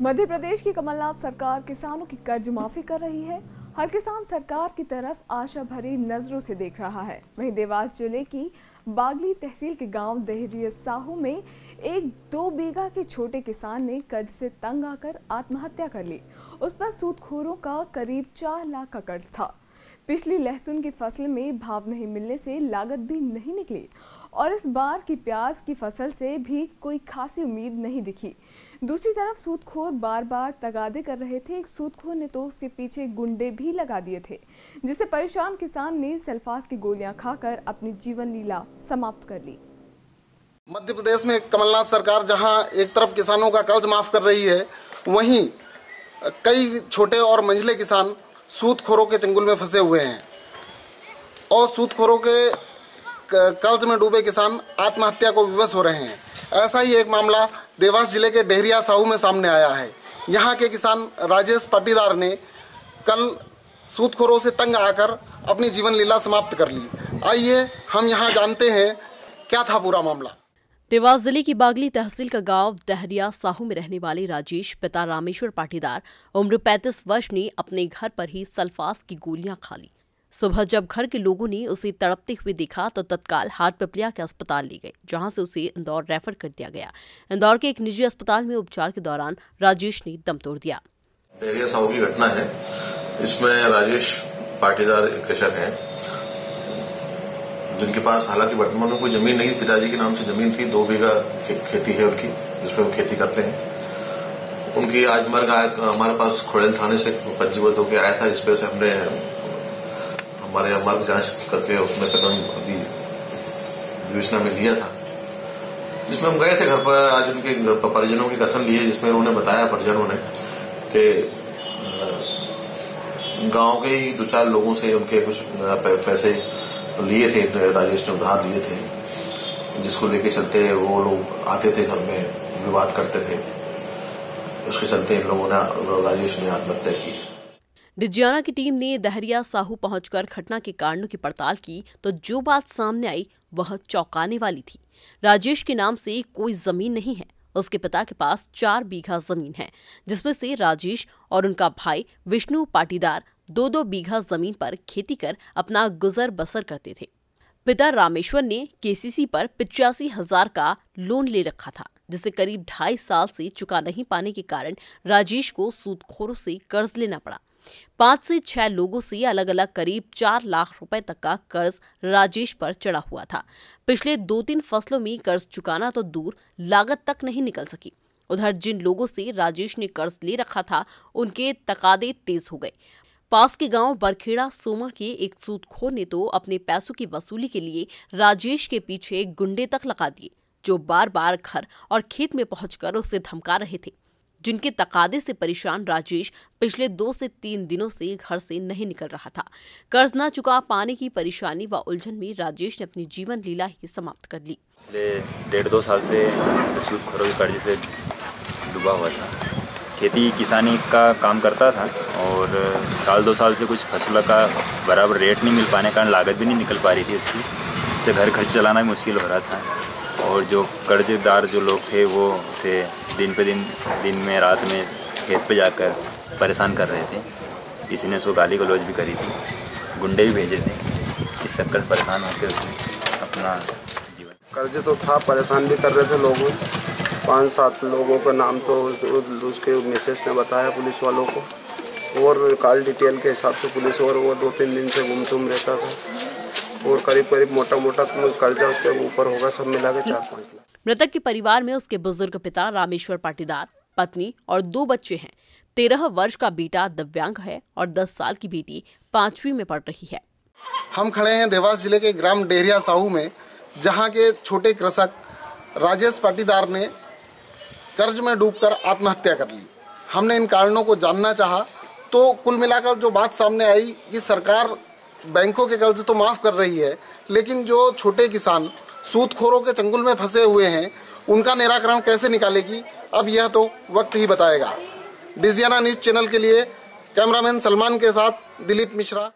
मध्य प्रदेश की कमलनाथ सरकार किसानों की कर्ज माफी कर रही है। हर किसान सरकार की तरफ आशा भरी नजरों से देख रहा है। वहीं देवास जिले की बागली तहसील के गांव देहरिया साहू में एक 2 बीघा के छोटे किसान ने कर्ज से तंग आकर आत्महत्या कर ली। उस पर सूदखोरों का करीब 4 लाख का कर्ज था। पिछली लहसुन की फसल में भाव नहीं मिलने से लागत भी नहीं निकली और इस बार की प्याज की फसल से भी कोई खासी उम्मीद नहीं दिखी। दूसरी तरफ सूदखोर बार बार तगादे कर रहे थे। एक सूदखोर ने तो उसके पीछे गुंडे भी लगा दिए थे, जिससे परेशान किसान ने सल्फास की गोलियां खाकर अपनी जीवन लीला समाप्त कर ली। मध्य प्रदेश में कमलनाथ सरकार जहां एक तरफ किसानों का कर्ज माफ कर रही है, वहीं कई छोटे और मंझले किसान सूदखोरों के चंगुल में फंसे हुए हैं और सूदखोरों के कर्ज में डूबे किसान आत्महत्या को विवश हो रहे हैं। ऐसा ही एक मामला देवास जिले के देहरिया साहू में सामने आया है। यहाँ के किसान राजेश पाटीदार ने कल सूदखोरों से तंग आकर अपनी जीवन लीला समाप्त कर ली। आइए हम यहाँ जानते हैं क्या था पूरा मामला। देवास जिले की बागली तहसील का गांव देहरिया साहू में रहने वाले राजेश पिता रामेश्वर पाटीदार उम्र 35 वर्ष ने अपने घर पर ही सल्फास की गोलियां खा ली। सुबह जब घर के लोगों ने उसे तड़पते हुए देखा तो तत्काल हाटपिपलिया के अस्पताल ले गए, जहां से उसे इंदौर रेफर कर दिया गया। इंदौर के एक निजी अस्पताल में उपचार के दौरान राजेश ने दम तोड़ दिया। देहरिया साहू की घटना है। इसमें राजेश पाटीदार एक कृषक हैं, जिनके पास हालांकि वर्तमान में कोई जमीन नहीं, पिताजी के नाम से जमीन थी। 2 बीघा खेती है उनकी, जिसमें वो खेती करते हैं। उनकी आज मर्ग हमारे पास खोड़ेल थाने से पंजीबद्ध होकर आया था, जिस पर से हमने हमारे यहाँ मर्ग जांच करके उसमें कदम अभी विवेचना में लिया था, जिसमें हम गए थे घर पर। आज उनके परिजनों के कथन लिए, जिसमें उन्होंने बताया परिजनों ने कि गांव के ही 2-4 लोगों से उनके कुछ पैसे लिए थे, राजेश ने उधार लिए थे, जिसको लेके चलते वो लोग आते थे घर में, विवाद करते थे। उसके चलते इन लोगों ने राजेश ने आत्महत्या की। डिजियाना की टीम ने देहरिया साहू पहुंचकर घटना के कारणों की पड़ताल की तो जो बात सामने आई वह चौंकाने वाली थी। राजेश के नाम से कोई जमीन नहीं है। उसके पिता के पास 4 बीघा जमीन है, जिसमें से राजेश और उनका भाई विष्णु पाटीदार 2-2 बीघा जमीन पर खेती कर अपना गुजर बसर करते थे। पिता रामेश्वर ने केसीसी पर 85,000 का लोन ले रखा था, जिसे करीब 2.5 साल से चुका नहीं पाने के कारण राजेश को सूदखोरों से कर्ज लेना पड़ा। 5 से 6 लोगों से अलग अलग करीब 4 लाख रुपए तक का कर्ज राजेश पर चढ़ा हुआ था। पिछले 2-3 फसलों में कर्ज चुकाना तो दूर, लागत तक नहीं निकल सकी। उधर जिन लोगों से राजेश ने कर्ज ले रखा था, उनके तकादे तेज हो गए। पास के गांव बरखेड़ा सोमा के एक सूदखोर ने तो अपने पैसों की वसूली के लिए राजेश के पीछे गुंडे तक लगा दिए, जो बार बार घर और खेत में पहुंचकर उसे धमका रहे थे। जिनके तकादे से परेशान राजेश पिछले 2 से 3 दिनों से घर से नहीं निकल रहा था। कर्ज न चुका पाने की परेशानी व उलझन में राजेश ने अपनी जीवन लीला ही समाप्त कर ली। पिछले 1.5-2 साल से सूदखोरों के कर्ज से डूबा हुआ था। खेती किसानी का काम करता था और 1-2 साल से कुछ फसलों का बराबर रेट नहीं मिल पाने के कारण लागत भी नहीं निकल पा रही थी उसकी। इससे घर खर्च चलाना भी मुश्किल हो रहा था और जो कर्जदार जो लोग थे वो उसे दिन में रात में खेत पे जाकर परेशान कर रहे थे। किसी ने उसको गाली गलौज भी करी थी, गुंडे भी भेजे थे। इस चक्कर से परेशान होकर उसने अपना जीवन। कर्ज तो था, परेशान भी कर रहे थे लोगों। 5-7 लोगों का नाम तो उसके मैसेज ने बताया पुलिस वालों को, और कॉल डिटेल के हिसाब से पुलिस और वो 2-3 दिन से गुमसुम रहता था और करीब मोटा कर्जा उसके ऊपर होगा, सब मिला के 4-5 लाख। मृतक के परिवार में उसके बुजुर्ग पिता रामेश्वर पाटीदार, पत्नी और 2 बच्चे हैं। 13 वर्ष का बेटा दिव्यांग है और 10 साल की बेटी 5वीं में पढ़ रही है। हम खड़े हैं देवास जिले के ग्राम देहरिया साहू में, जहां के छोटे कृषक राजेश पाटीदार ने कर्ज में डूबकर आत्महत्या कर ली। हमने इन कारणों को जानना चाहा तो कुल मिलाकर जो बात सामने आई कि सरकार बैंकों के कर्ज तो माफ कर रही है, लेकिन जो छोटे किसान सूदखोरों के चंगुल में फंसे हुए हैं, उनका निराकरण कैसे निकालेगी, अब यह तो वक्त ही बताएगा। डिजियाना न्यूज चैनल के लिए कैमरामैन सलमान के साथ दिलीप मिश्रा।